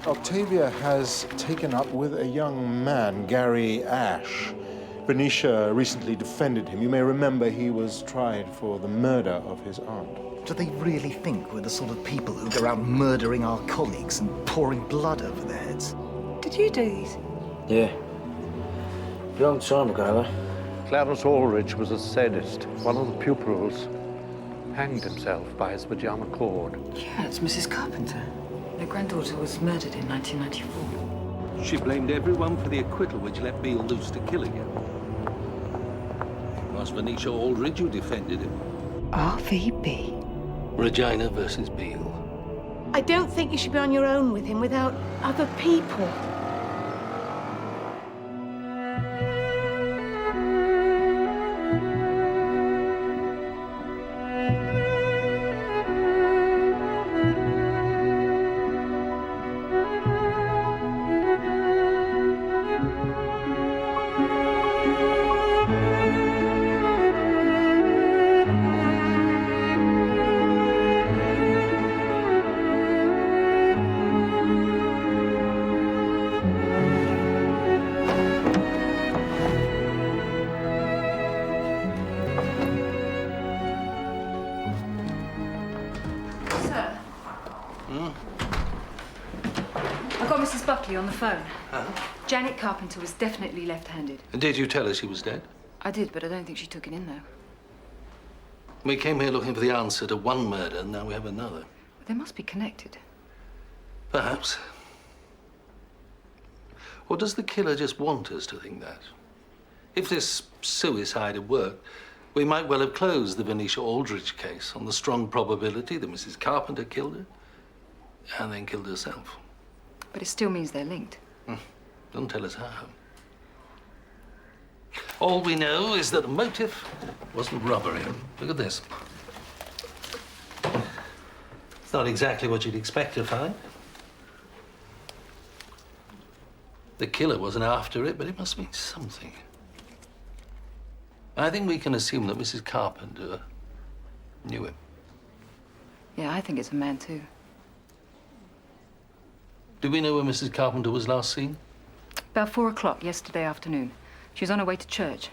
Octavia has taken up with a young man, Gary Ash. Venetia recently defended him. You may remember he was tried for the murder of his aunt. Do they really think we're the sort of people who go around murdering our colleagues and pouring blood over their heads? Did you do these? Yeah. Long time ago, though. Clarence Aldrich was a sadist. One of the pupils hanged himself by his pajama cord. Yeah, it's Mrs. Carpenter. Their granddaughter was murdered in 1994. She blamed everyone for the acquittal which let Beale loose to kill again. It was Venetia Aldrich who defended him. RVB. Regina versus Beale. I don't think you should be on your own with him without other people. On the phone. Janet Carpenter was definitely left-handed. And did you tell her she was dead? I did, but I don't think she took it in, though. We came here looking for the answer to one murder, and now we have another. They must be connected. Perhaps. Or does the killer just want us to think that? If this suicide had worked, we might well have closed the Venetia Aldrich case on the strong probability that Mrs. Carpenter killed her and then killed herself. But it still means they're linked. Don't tell us how. All we know is that the motive wasn't robbery. Look at this. It's not exactly what you'd expect to find. The killer wasn't after it, but it must mean something. I think we can assume that Mrs. Carpenter knew him. Yeah, I think it's a man, too. Do we know where Mrs. Carpenter was last seen? About 4 o'clock yesterday afternoon. She was on her way to church.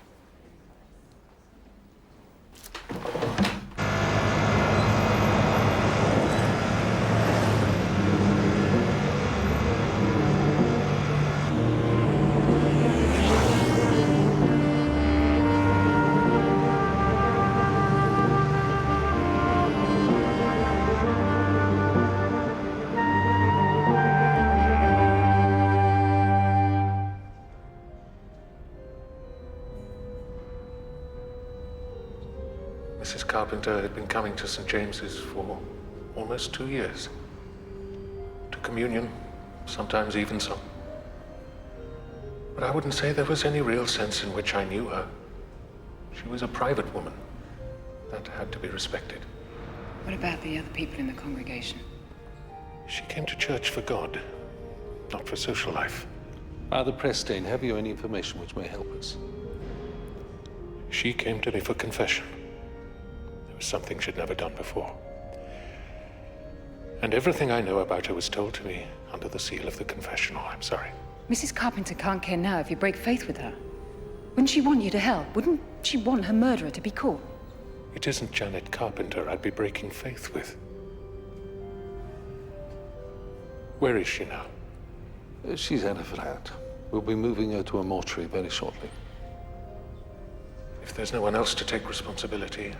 Mrs. Carpenter had been coming to St. James's for almost 2 years. To communion, sometimes even some. But I wouldn't say there was any real sense in which I knew her. She was a private woman. That had to be respected. What about the other people in the congregation? She came to church for God, not for social life. Father Prestane, have you any information which may help us? She came to me for confession. There was something she'd never done before. And everything I know about her was told to me under the seal of the confessional. I'm sorry. Mrs. Carpenter can't care now if you break faith with her. Wouldn't she want you to help? Wouldn't she want her murderer to be caught? It isn't Janet Carpenter I'd be breaking faith with. Where is she now? She's at a flat. We'll be moving her to a mortuary very shortly. If there's no one else to take responsibility,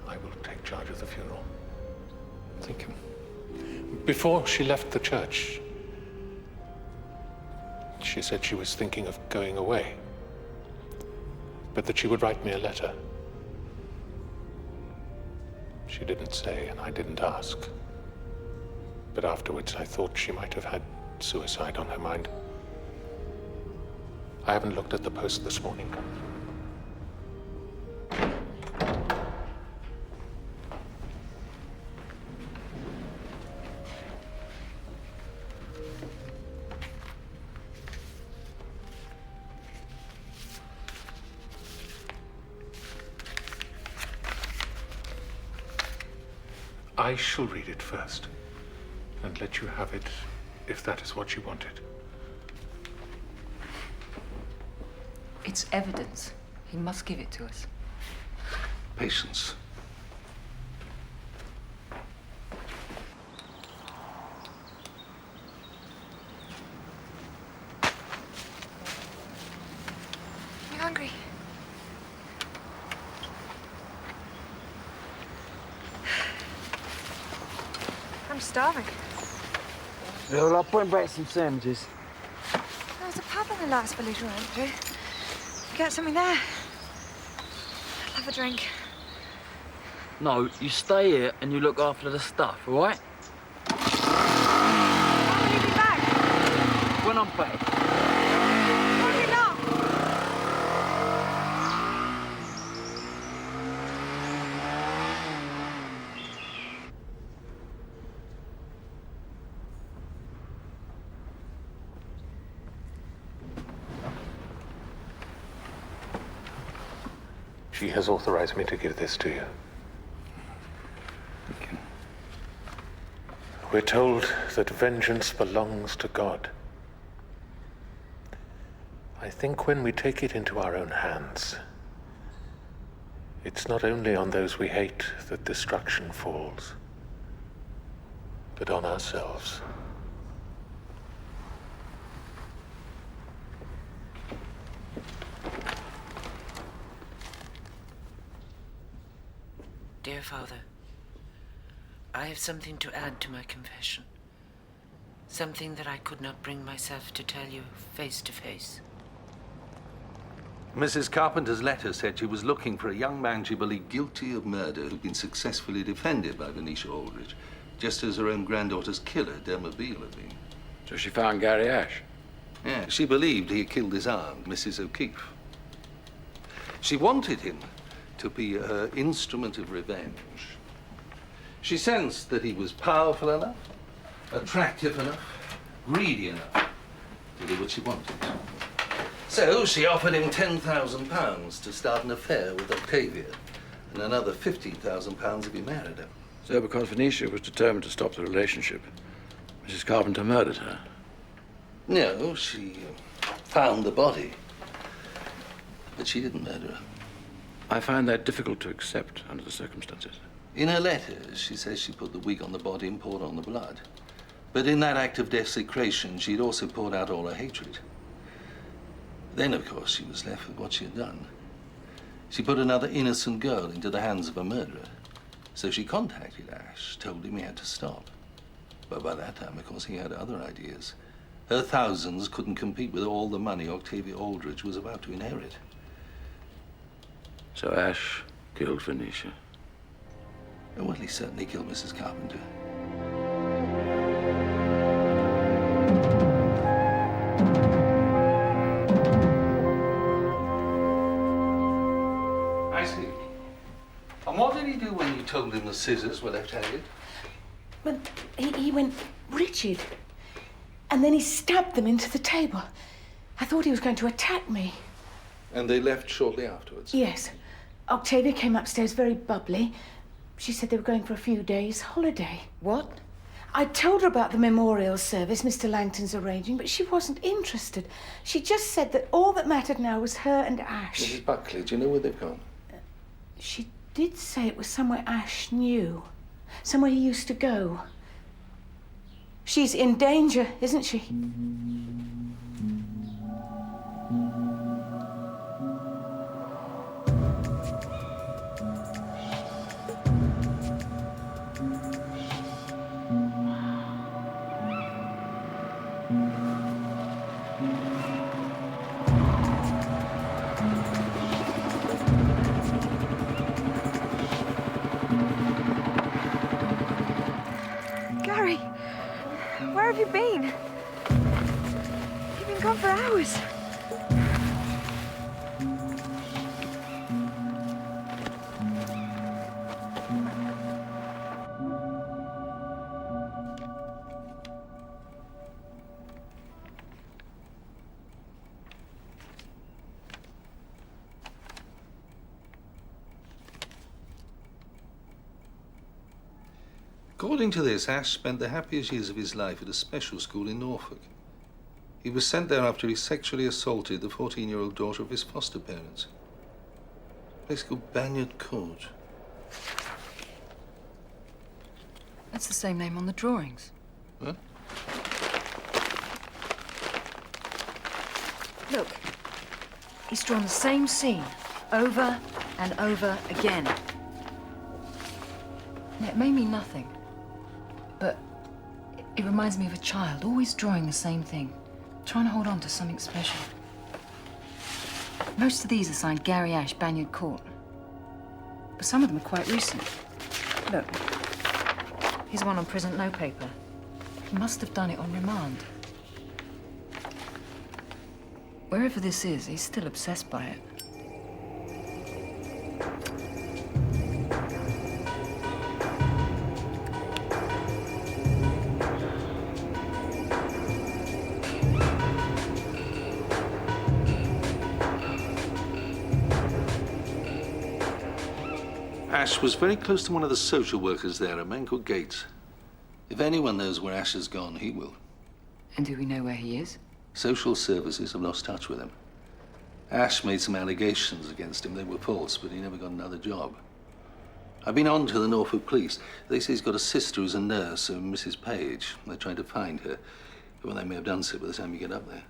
I will take charge of the funeral. Thank you. Before she left the church, she said she was thinking of going away, but that she would write me a letter. She didn't say, and I didn't ask. But afterwards, I thought she might have had suicide on her mind. I haven't looked at the post this morning. I shall read it first and let you have it if that is what you wanted. It's evidence. He must give it to us. Patience. You hungry? I'm starving. Yeah, well, I'll put back some sandwiches. There's a pub in the last village we went through. Get something there. I'd love a drink. No, you stay here and you look after the stuff, all right? When will you be back? When I'm back. Hurry it up! She has authorized me to give this to you. We're told that vengeance belongs to God. I think when we take it into our own hands, it's not only on those we hate that destruction falls, but on ourselves. Dear Father, I have something to add to my confession. Something that I could not bring myself to tell you face to face. Mrs. Carpenter's letter said she was looking for a young man she believed guilty of murder who'd been successfully defended by Venetia Aldrich, just as her own granddaughter's killer, Delma Beale, had been. So she found Gary Ash. Yeah, she believed he had killed his aunt, Mrs. O'Keefe. She wanted him to be her instrument of revenge. She sensed that he was powerful enough, attractive enough, greedy enough to do what she wanted. So she offered him £10,000 to start an affair with Octavia, and another £15,000 if he married her. So because Venetia was determined to stop the relationship, Mrs. Carpenter murdered her. No, she found the body, but she didn't murder her. I find that difficult to accept under the circumstances. In her letters, she says she put the wig on the body and poured on the blood. But in that act of desecration, she'd also poured out all her hatred. Then, of course, she was left with what she had done. She put another innocent girl into the hands of a murderer. So she contacted Ash, told him he had to stop. But by that time, of course, he had other ideas. Her thousands couldn't compete with all the money Octavia Aldrich was about to inherit. So Ash killed Venetia. Well, he certainly killed Mrs. Carpenter. I see. And what did he do when you told him the scissors were left-handed? But he went rigid. And then he stabbed them into the table. I thought he was going to attack me. And they left shortly afterwards? Yes. Octavia came upstairs very bubbly. She said they were going for a few days' holiday. What? I told her about the memorial service Mr. Langton's arranging, but she wasn't interested. She just said that all that mattered now was her and Ash. Mrs. Buckley, do you know where they've gone? She did say it was somewhere Ash knew. Somewhere he used to go. She's in danger, isn't she? Gary, where have you been? You've been gone for hours. According to this, Ash spent the happiest years of his life at a special school in Norfolk. He was sent there after he sexually assaulted the 14-year-old daughter of his foster parents. A place called Banyard Court. That's the same name on the drawings. What? Look, he's drawn the same scene over and over again. And it may mean nothing, but it reminds me of a child, always drawing the same thing, trying to hold on to something special. Most of these are signed Gary Ash, Banyard Court. But some of them are quite recent. Look, here's one on prison note paper. He must have done it on remand. Wherever this is, he's still obsessed by it. Ash was very close to one of the social workers there, a man called Gates. If anyone knows where Ash has gone, he will. And do we know where he is? Social services have lost touch with him. Ash made some allegations against him. They were false, but he never got another job. I've been on to the Norfolk police. They say he's got a sister who's a nurse, Mrs. Page. They're trying to find her. Well, they may have done so by the time you get up there.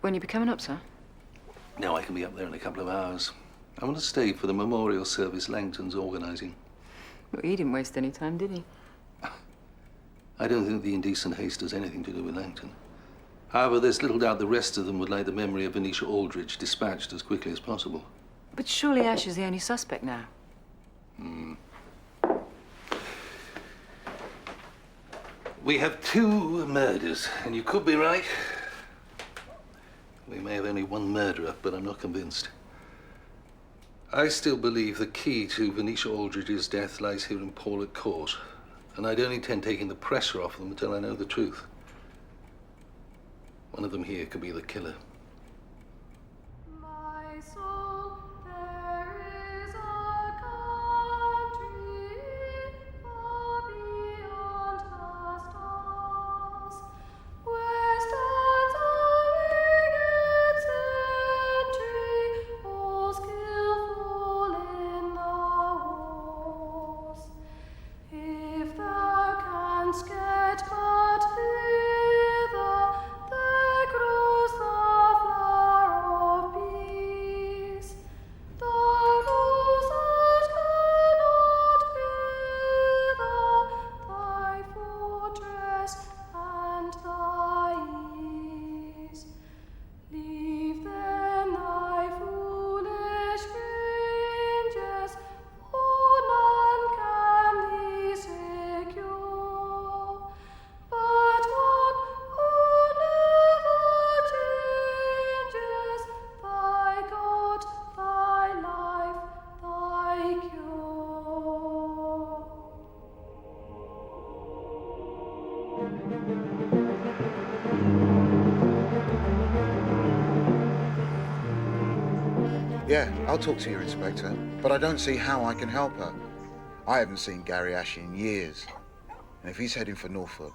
When are you be coming up, sir? No, I can be up there in a couple of hours. I want to stay for the memorial service Langton's organising. Well, he didn't waste any time, did he? I don't think the indecent haste has anything to do with Langton. However, there's little doubt the rest of them would like the memory of Venetia Aldridge dispatched as quickly as possible. But surely Ash is the only suspect now. We have 2 murders, and you could be right. We may have only one murderer, but I'm not convinced. I still believe the key to Venetia Aldridge's death lies here in Paul Court, and I don't intend taking the pressure off them until I know the truth. One of them here could be the killer. My soul, there is a country far beyond the stars, where stands a winged sentry, all skillful in the wars. If thou canst get but thither, there grows the flower of peace. The rose that cannot wither, thy fortress and thy ease. Leave then thy foolish fringes, for none can thee secure. But one who never changes, thy God, thy life, thy cure. Yeah, I'll talk to your inspector, but I don't see how I can help her. I haven't seen Gary Ash in years, and if he's heading for Norfolk,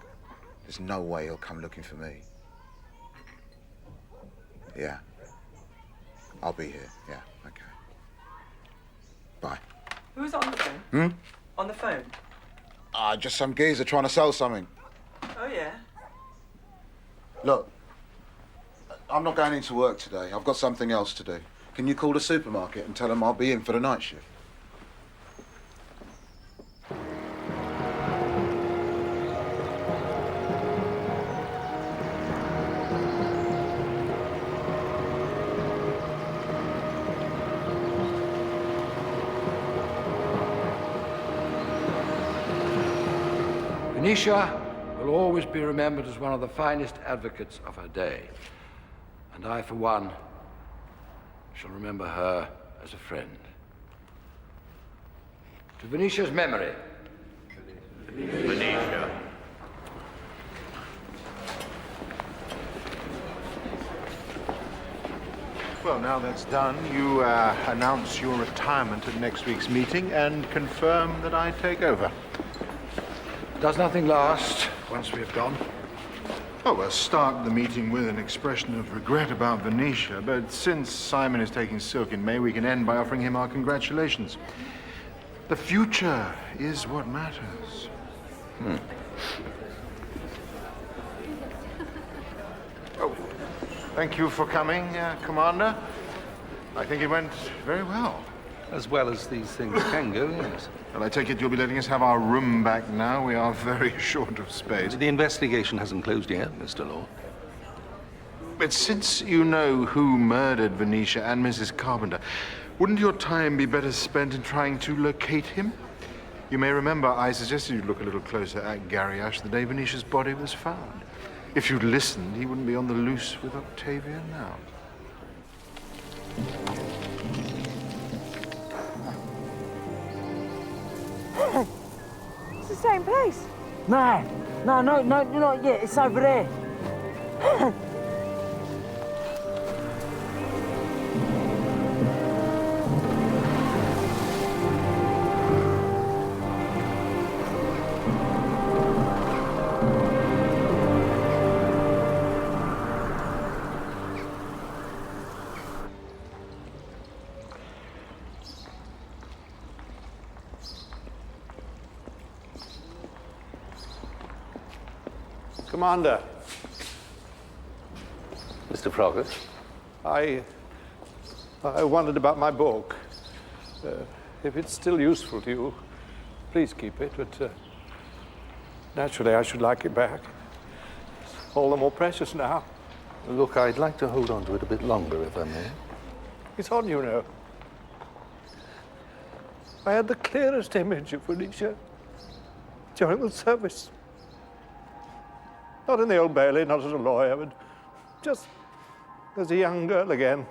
there's no way he'll come looking for me. Yeah, I'll be here. Yeah, okay. Bye. Who's on the phone? Hmm? On the phone? Just some geezer trying to sell something. Oh, yeah? Look, I'm not going into work today. I've got something else to do. Can you call the supermarket and tell them I'll be in for the night shift? Venetia will always be remembered as one of the finest advocates of her day. And I, for one, shall remember her as a friend. To Venetia's memory. Venetia. Well, now that's done, you announce your retirement at next week's meeting and confirm that I take over. Does nothing last once we have gone? Oh, we'll start the meeting with an expression of regret about Venetia, but since Simon is taking silk in May, we can end by offering him our congratulations. The future is what matters. Oh, thank you for coming, Commander. I think it went very well. As well as these things can go, yes. Well, I take it you'll be letting us have our room back now. We are very short of space. The investigation hasn't closed yet, Mr. Law. But since you know who murdered Venetia and Mrs. Carpenter, wouldn't your time be better spent in trying to locate him? You may remember I suggested you look a little closer at Gary Ash the day Venetia's body was found. If you'd listened, he wouldn't be on the loose with Octavia now. It's the same place. No, not yet. It's over there. Commander. Mr. Froggatt? I wondered about my book. If it's still useful to you, please keep it, but naturally I should like it back. It's all the more precious now. Look, I'd like to hold on to it a bit longer, if I may. It's on, you know. I had the clearest image of Venetia during the service. Not in the Old Bailey, not as a lawyer, but just as a young girl again,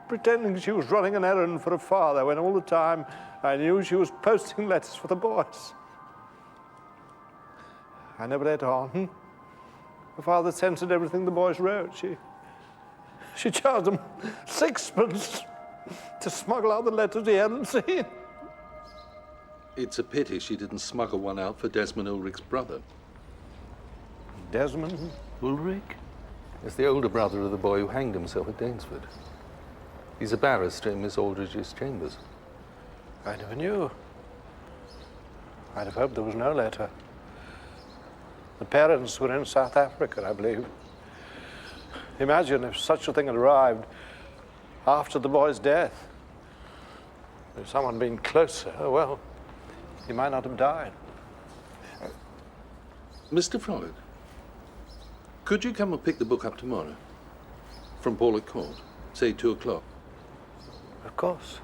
pretending she was running an errand for her father when all the time I knew she was posting letters for the boys. I never let on. Her father censored everything the boys wrote. She charged them sixpence to smuggle out the letters he hadn't seen. It's a pity she didn't smuggle one out for Desmond Ulrich's brother. Desmond Ulrich? Is the older brother of the boy who hanged himself at Danesford. He's a barrister in Miss Aldridge's chambers. I never knew. I'd have hoped there was no letter. The parents were in South Africa, I believe. Imagine if such a thing had arrived after the boy's death. If someone had been closer, well, he might not have died. Mr. Froggatt, could you come and pick the book up tomorrow? From Paulet Court, say 2 o'clock. Of course.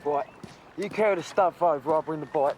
Right, you carry the stuff over, I'll bring the bike.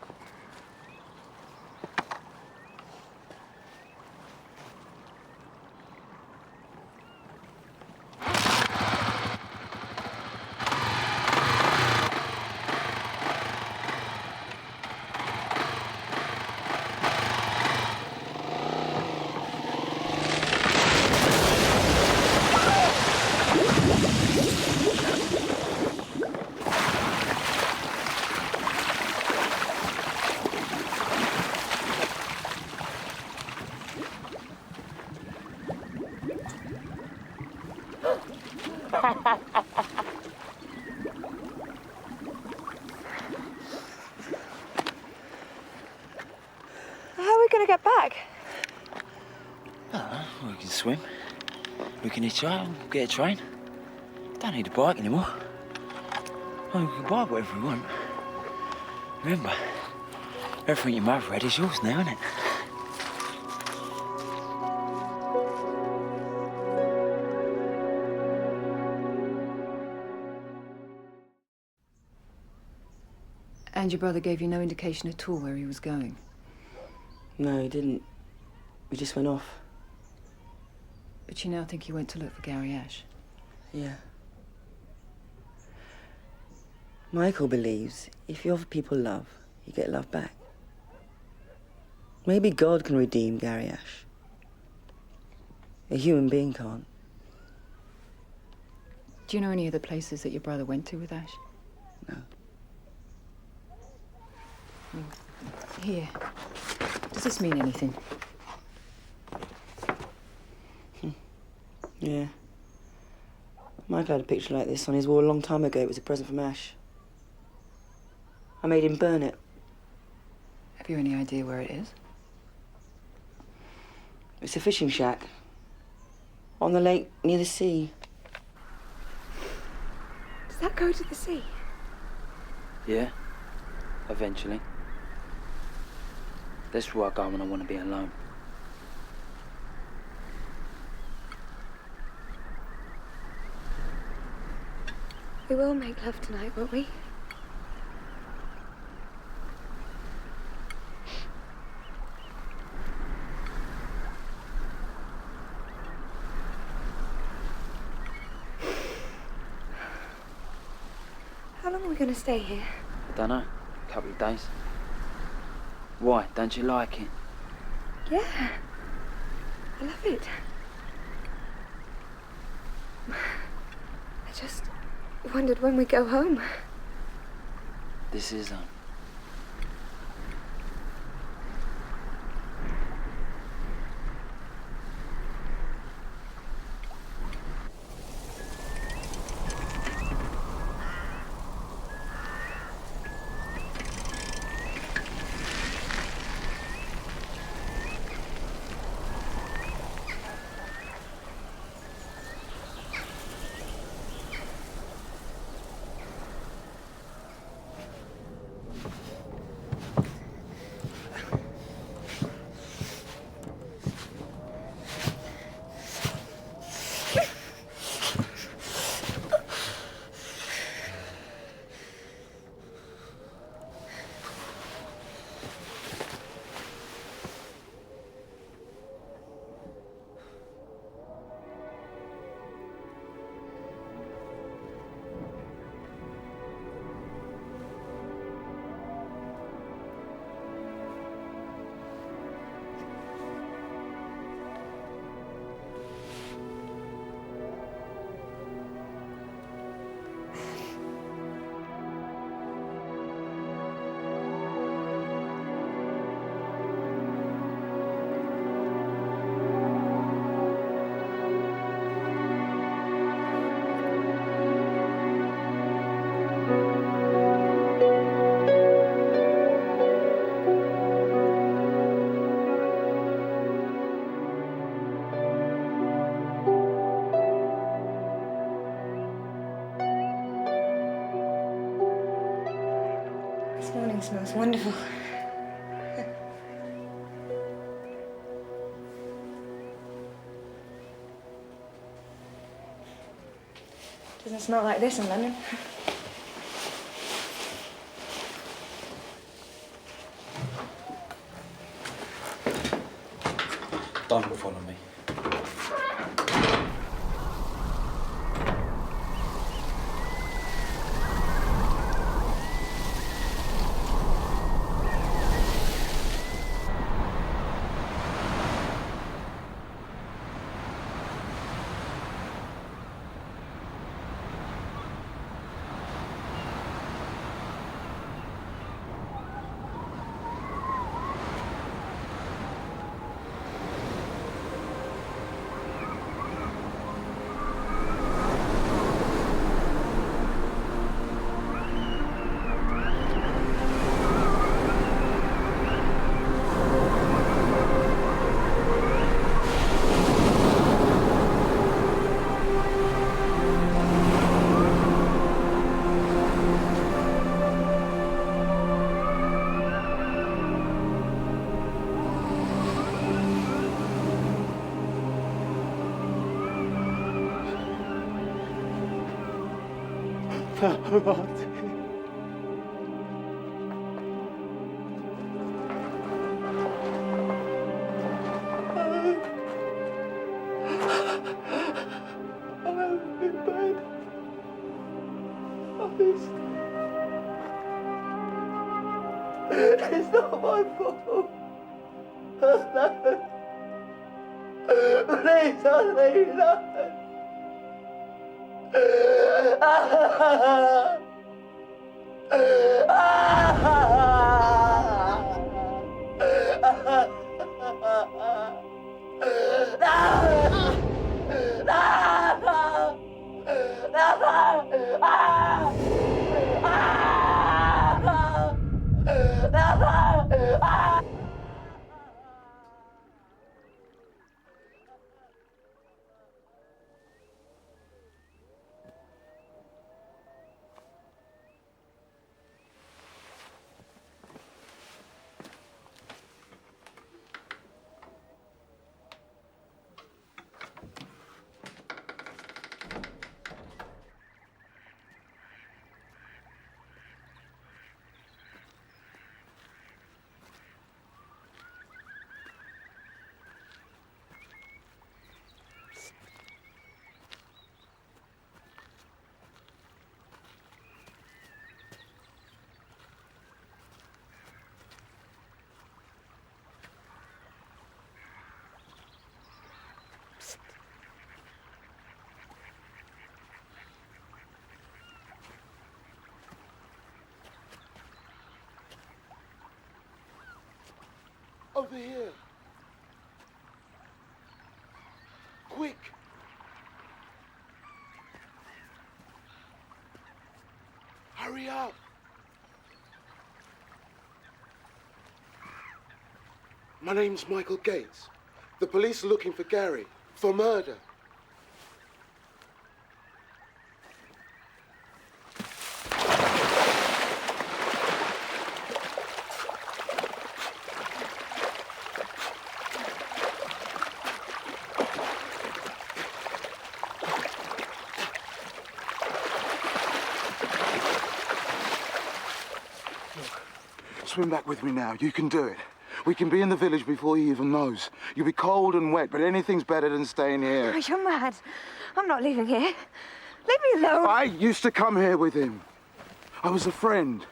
How are we going to get back? We can swim. We can hitchhike, get a train. Don't need a bike anymore. Well, we can buy whatever we want. Remember, everything your mother had is yours now, isn't it? And your brother gave you no indication at all where he was going? No, he didn't. We just went off. But you now think he went to look for Gary Ash? Yeah. Michael believes if you offer people love, you get love back. Maybe God can redeem Gary Ash. A human being can't. Do you know any of the places that your brother went to with Ash? No. Here. Does this mean anything? Yeah. Michael had a picture like this on his wall a long time ago. It was a present from Ash. I made him burn it. Have you any idea where it is? It's a fishing shack. On the lake near the sea. Does that go to the sea? Yeah. Eventually. That's where I go when I want to be alone. We will make love tonight, won't we? How long are we going to stay here? I don't know. A couple of days. Why? Don't you like it? Yeah. I love it. I just wondered when we go home. This is home. This morning smells wonderful. Doesn't smell like this in London. Don't follow me. Christ. It's not my fault. No. Please, honey, no. Over here. Quick. Hurry up. My name's Michael Gates. The police are looking for Gary for murder. Swim back with me now. You can do it. We can be in the village before he even knows. You'll be cold and wet, but anything's better than staying here. Oh, you're mad. I'm not leaving here. Leave me alone. I used to come here with him. I was a friend.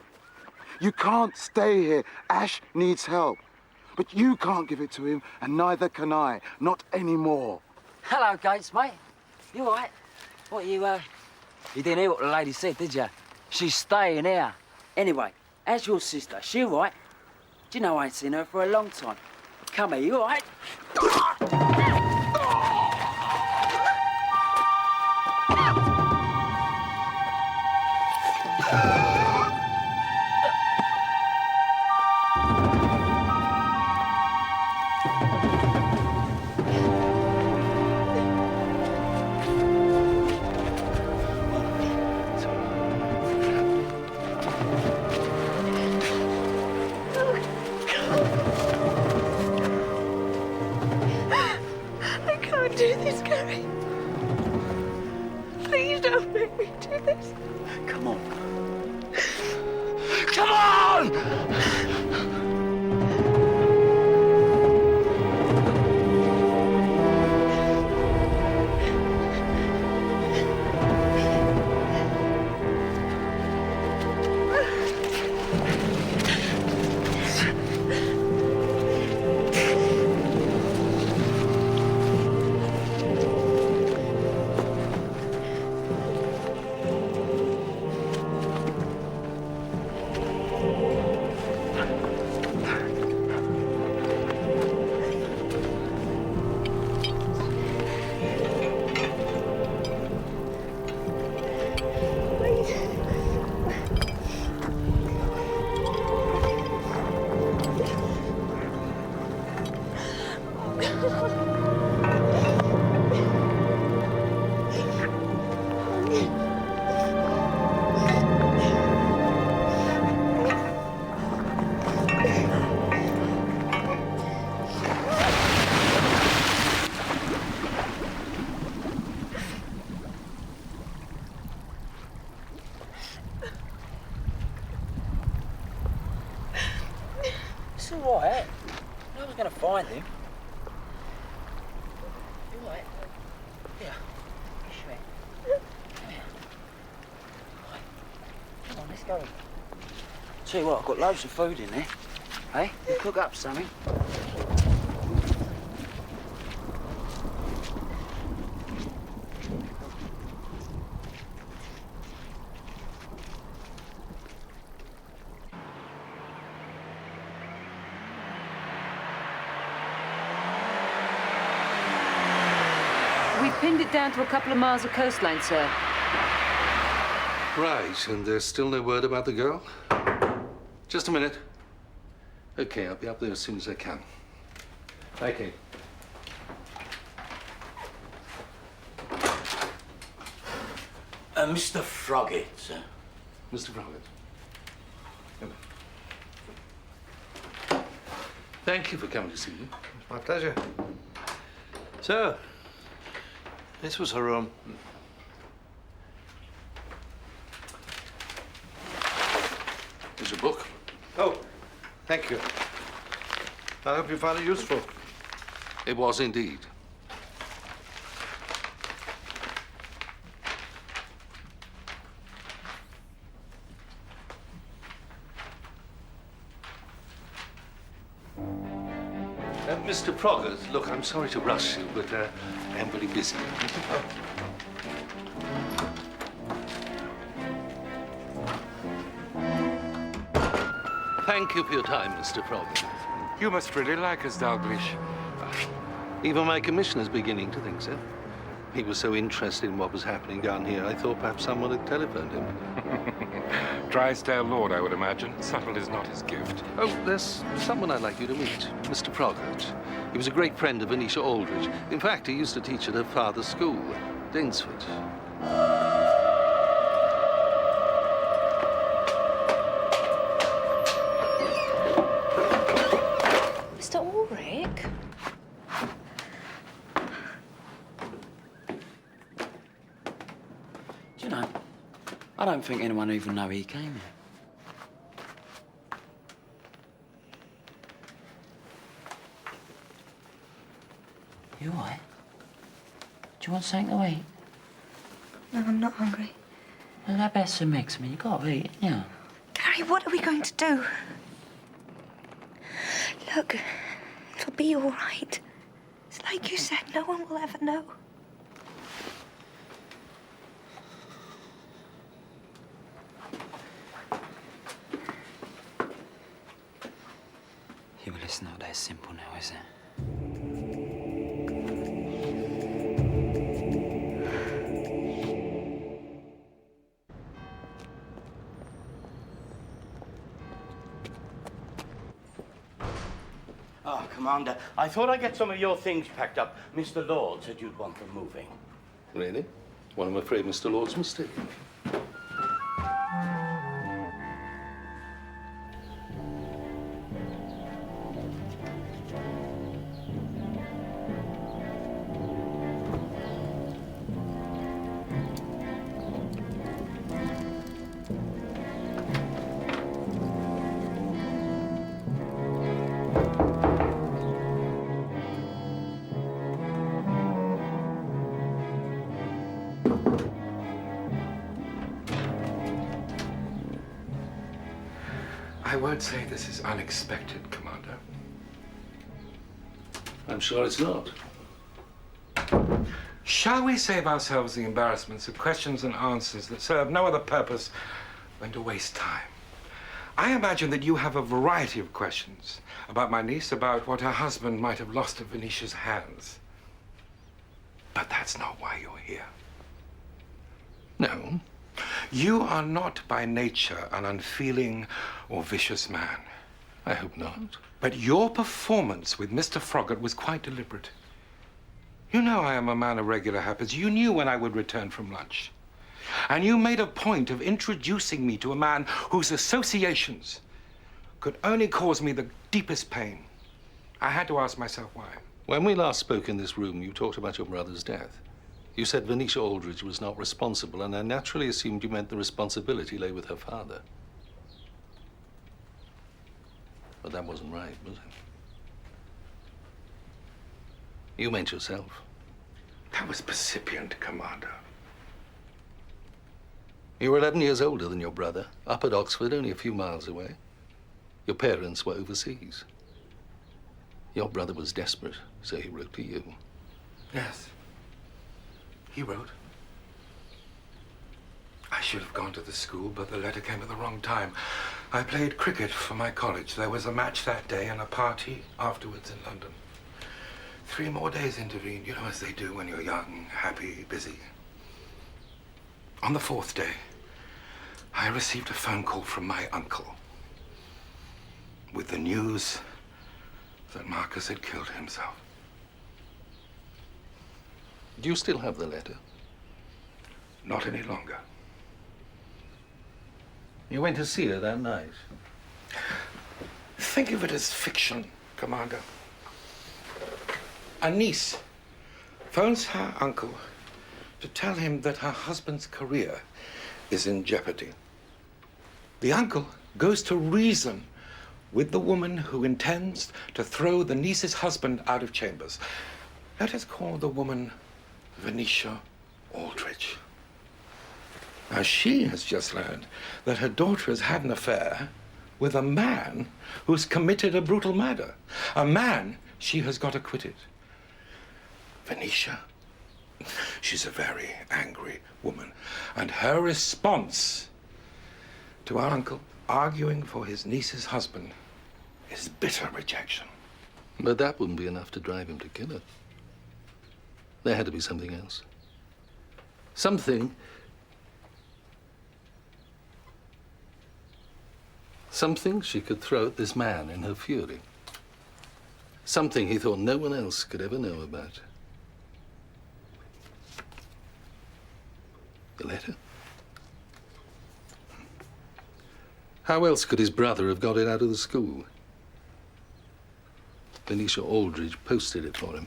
You can't stay here. Ash needs help. But you can't give it to him, and neither can I. Not anymore. Hello, Gates, mate. You all right? What, you didn't hear what the lady said, did you? She's staying here. Anyway, how's your sister? She all right? Do you know I ain't seen her for a long time? Come here, you all right? Do this, Gary. Please don't make me do this. Come on. Come on! It's all right. No one's going to find him. You all right? Here. Come here. Right. Go. Tell you what, I've got loads of food in there. Hey, you cook up something. We've pinned it down to a couple of miles of coastline, sir. Right, and there's still no word about the girl? Just a minute. Okay, I'll be up there as soon as I can. Thank you. Mr. Froggatt, sir. Mr. Froggatt. Thank you for coming to see me. My pleasure. So, this was her room. There's a book. Oh, thank you. I hope you found it useful. It was indeed. Mr. Froggatt, look, I'm sorry to rush you, but I'm very busy. Thank you for your time, Mr. Froggatt. You must really like us, Dalgliesh. Even my commissioner's beginning to think so. He was so interested in what was happening down here, I thought perhaps someone had telephoned him. Drysdale Lord, I would imagine. Subtle is not his gift. Oh, there's someone I'd like you to meet, Mr. Froggatt. He was a great friend of Venetia Aldrich. In fact, he used to teach at her father's school, Danesford. Mr. Ulrich? Do you know, I don't think anyone even knew he came here. You all right? Do you want something to eat? No, I'm not hungry. Well, how about some eggs? I mean, you got to eat, yeah. Gary, what are we going to do? Look, it'll be all right. It's like you said, no one will ever know. Yeah, well, it's not that simple now, is it? Ah, Commander, I thought I'd get some of your things packed up. Mr. Lord said you'd want them moving. Really? Well, I'm afraid Mr. Lord's mistaken. I won't say this is unexpected, Commander. I'm sure it's not. Shall we save ourselves the embarrassments of questions and answers that serve no other purpose than to waste time? I imagine that you have a variety of questions about my niece, about what her husband might have lost at Venetia's hands. But that's not why you're here. No. You are not by nature an unfeeling or vicious man. I hope not. But your performance with Mr. Froggatt was quite deliberate. You know I am a man of regular habits. You knew when I would return from lunch. And you made a point of introducing me to a man whose associations could only cause me the deepest pain. I had to ask myself why. When we last spoke in this room, you talked about your brother's death. You said Venetia Aldrich was not responsible, and I naturally assumed you meant the responsibility lay with her father. But that wasn't right, was it? You meant yourself. That was percipient, Commander. You were 11 years older than your brother, up at Oxford, only a few miles away. Your parents were overseas. Your brother was desperate, so he wrote to you. Yes. He wrote. I should have gone to the school, but the letter came at the wrong time. I played cricket for my college. There was a match that day and a party afterwards in London. 3 more days intervened, you know, as they do when you're young, happy, busy. On the 4th day, I received a phone call from my uncle with the news that Marcus had killed himself. Do you still have the letter? Not any longer. You went to see her that night? Think of it as fiction, Commander. A niece phones her uncle to tell him that her husband's career is in jeopardy. The uncle goes to reason with the woman who intends to throw the niece's husband out of chambers. Let us call the woman Venetia Aldrich. Now, she has just learned that her daughter has had an affair with a man who's committed a brutal murder. A man she has got acquitted. Venetia, she's a very angry woman. And her response to our uncle arguing for his niece's husband is bitter rejection. But that wouldn't be enough to drive him to kill her. There had to be something else. Something she could throw at this man in her fury. Something he thought no one else could ever know about. The letter? How else could his brother have got it out of the school? Venetia Aldrich posted it for him.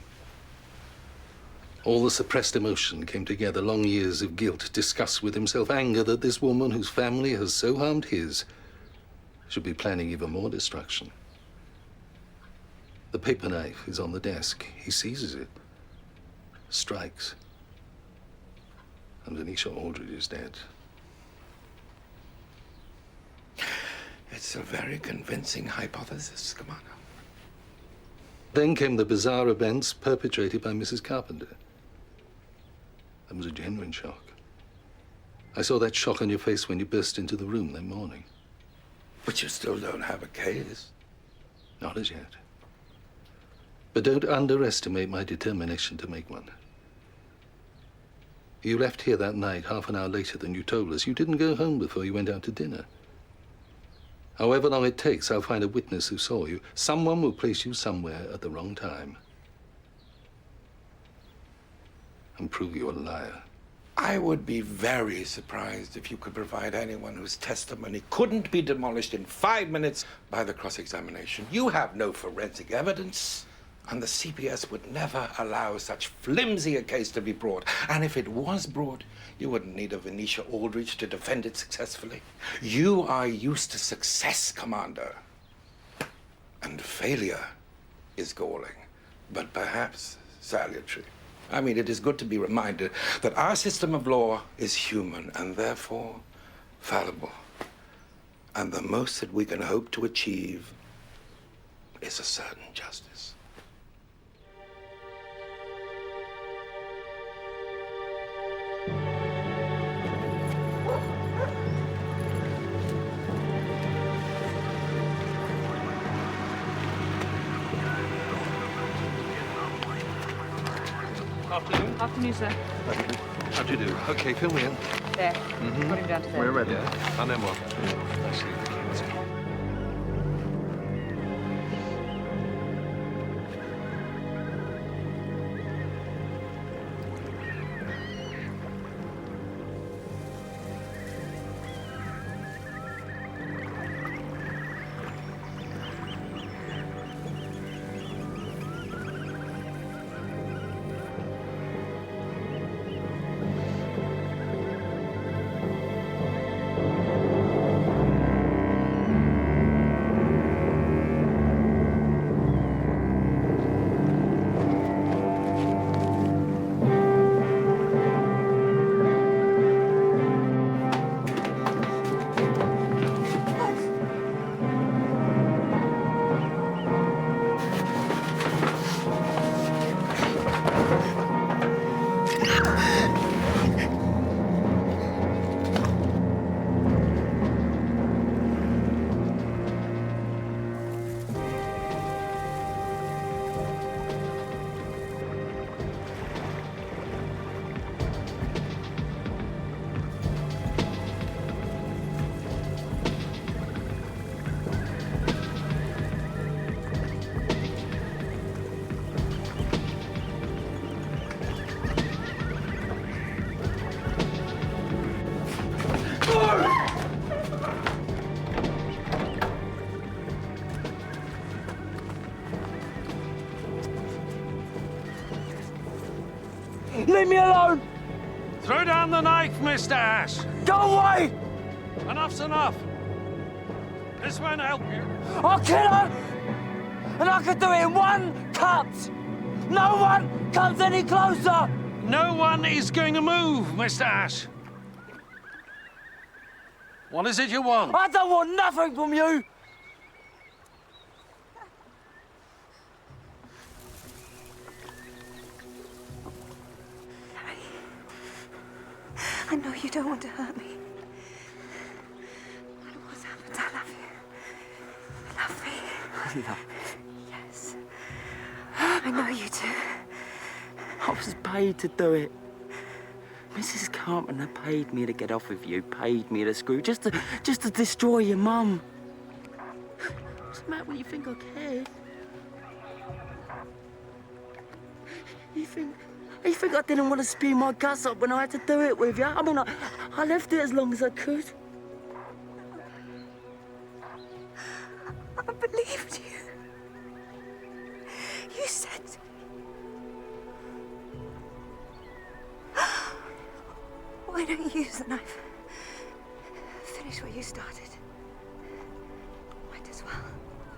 All the suppressed emotion came together, long years of guilt, disgust with himself, anger that this woman whose family has so harmed his should be planning even more destruction. The paper knife is on the desk. He seizes it, strikes, and Venetia Aldrich is dead. It's a very convincing hypothesis, Commander. Then came the bizarre events perpetrated by Mrs. Carpenter. That was a genuine shock. I saw that shock on your face when you burst into the room that morning. But you still don't have a case. Not as yet. But don't underestimate my determination to make one. You left here that night half an hour later than you told us. You didn't go home before you went out to dinner. However long it takes, I'll find a witness who saw you. Someone will place you somewhere at the wrong time. And prove you a liar. I would be very surprised if you could provide anyone whose testimony couldn't be demolished in 5 minutes by the cross-examination. You have no forensic evidence, and the CPS would never allow such flimsy a case to be brought. And if it was brought, you wouldn't need a Venetia Aldrich to defend it successfully. You are used to success, Commander. And failure is galling, but perhaps salutary. I mean, it is good to be reminded that our system of law is human and therefore fallible. And the most that we can hope to achieve is a certain justice. Afternoon. Afternoon, sir. How do you do? Okay, fill me in. There. Got him down to there. We're ready. Yeah. And then what? I see. Okay, let's go. Leave me alone! Throw down the knife, Mr. Ash. Go away! Enough's enough. This won't help you. I'll kill her! And I could do it in one cut! No one comes any closer! No one is going to move, Mr. Ash. What is it you want? I don't want nothing from you! I know you don't want to hurt me. No matter what's happened, I love you. Love me. I love Yes. I know you do. I was paid to do it. Mrs. Carpenter paid me to get off with you, paid me to screw, just to destroy your mum. What's the matter when you think I cared? You think I didn't want to spew my guts up when I had to do it with you? I mean, I left it as long as I could. I believed you. You said... Why don't you use the knife? Finish what you started. Might as well.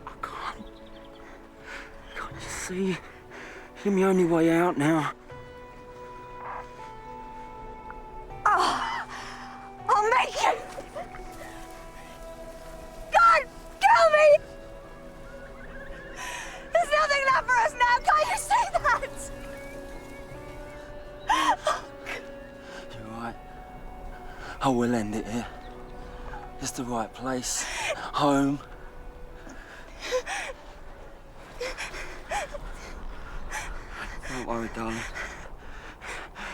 I can't. Can't you see? You're my only way out now. Oh, I'll make you! God, kill me! There's nothing left for us now, can't you see that? You're right. I will end it here. It's the right place. Home. Don't worry, darling.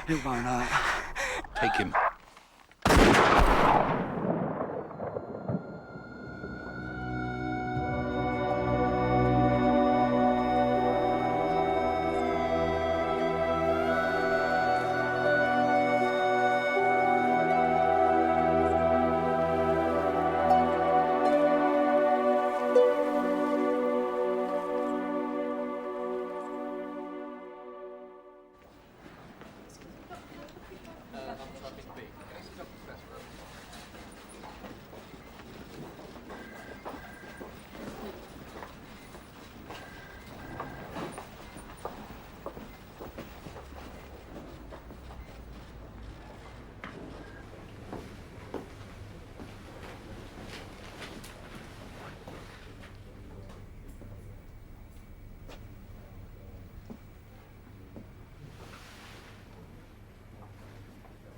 It won't hurt. Take him.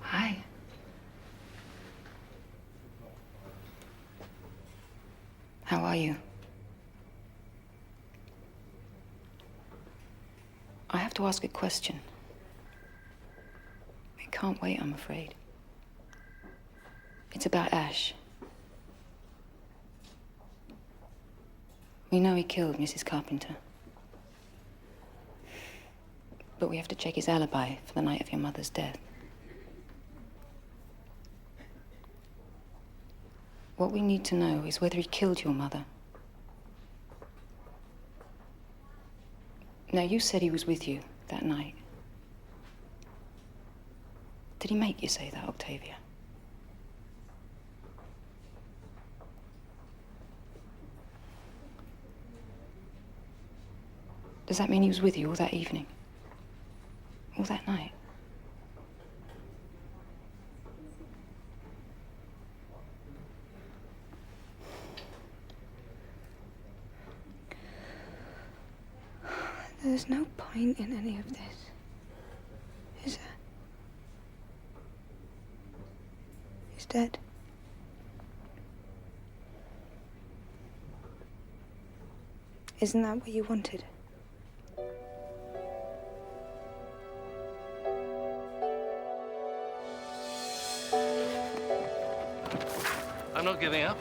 Hi. How are you? I have to ask a question. It can't wait, I'm afraid. It's about Ash. We know he killed Mrs. Carpenter. But we have to check his alibi for the night of your mother's death. What we need to know is whether he killed your mother. Now, you said he was with you that night. Did he make you say that, Octavia? Does that mean he was with you all that evening? All that night? There's no point in any of this, is there? dead. Isn't that what you wanted? I'm not giving up.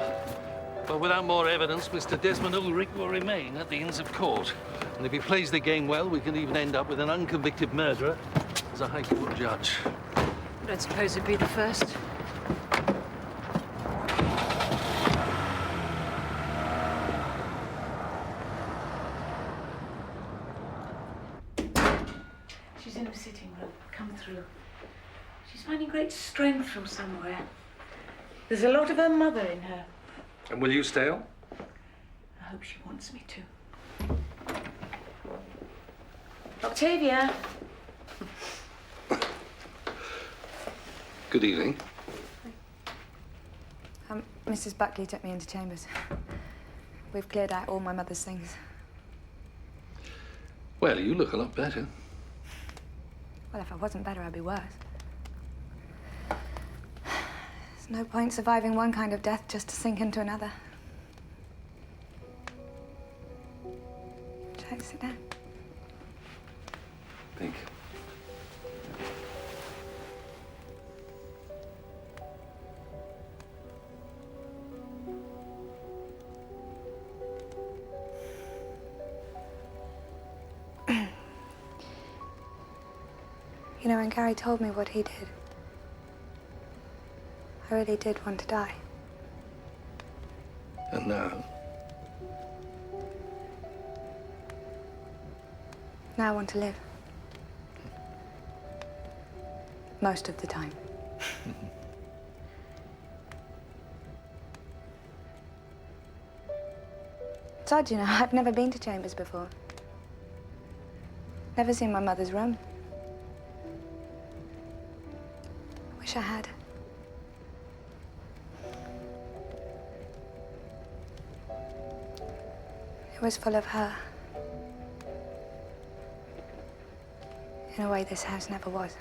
But without more evidence, Mr. Desmond Ulrich will remain at the Inns of Court. And if he plays the game well, we can even end up with an unconvicted murderer as a High Court judge. I don't suppose it'd be the first. She's in the sitting room. Come through. She's finding great strength from somewhere. There's a lot of her mother in her. And will you stay on? I hope she wants me to. Octavia! Good evening. Mrs. Buckley took me into chambers. We've cleared out all my mother's things. Well, you look a lot better. Well, if I wasn't better, I'd be worse. There's no point surviving one kind of death just to sink into another. Jack, sit down. Thank you. You know, when Gary told me what he did, I really did want to die. And now? Now I want to live. Most of the time. It's odd, you know, I've never been to chambers before. Never seen my mother's room. Wish I had. It was full of her. In a way this house never was.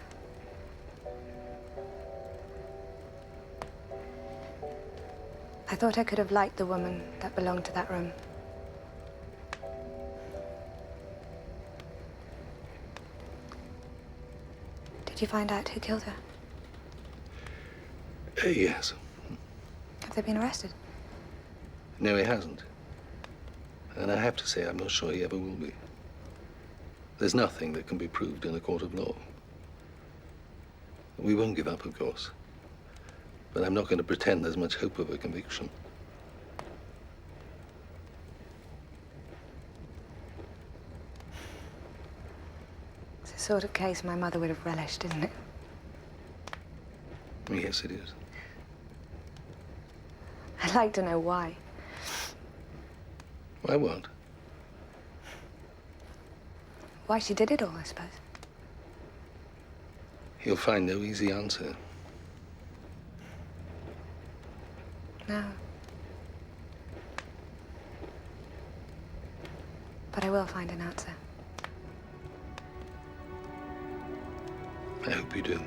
I thought I could have liked the woman that belonged to that room. Did you find out who killed her? Yes. Have they been arrested? No, he hasn't. And I have to say, I'm not sure he ever will be. There's nothing that can be proved in a court of law. We won't give up, of course. But I'm not going to pretend there's much hope of a conviction. It's the sort of case my mother would have relished, isn't it? Yes, it is. I'd like to know why. Why what? Why she did it all, I suppose. You'll find no easy answer. No. But I will find an answer. I hope you do.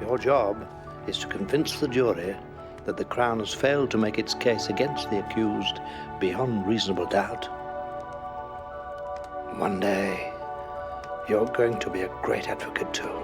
Your job is to convince the jury that the Crown has failed to make its case against the accused beyond reasonable doubt. One day, you're going to be a great advocate too.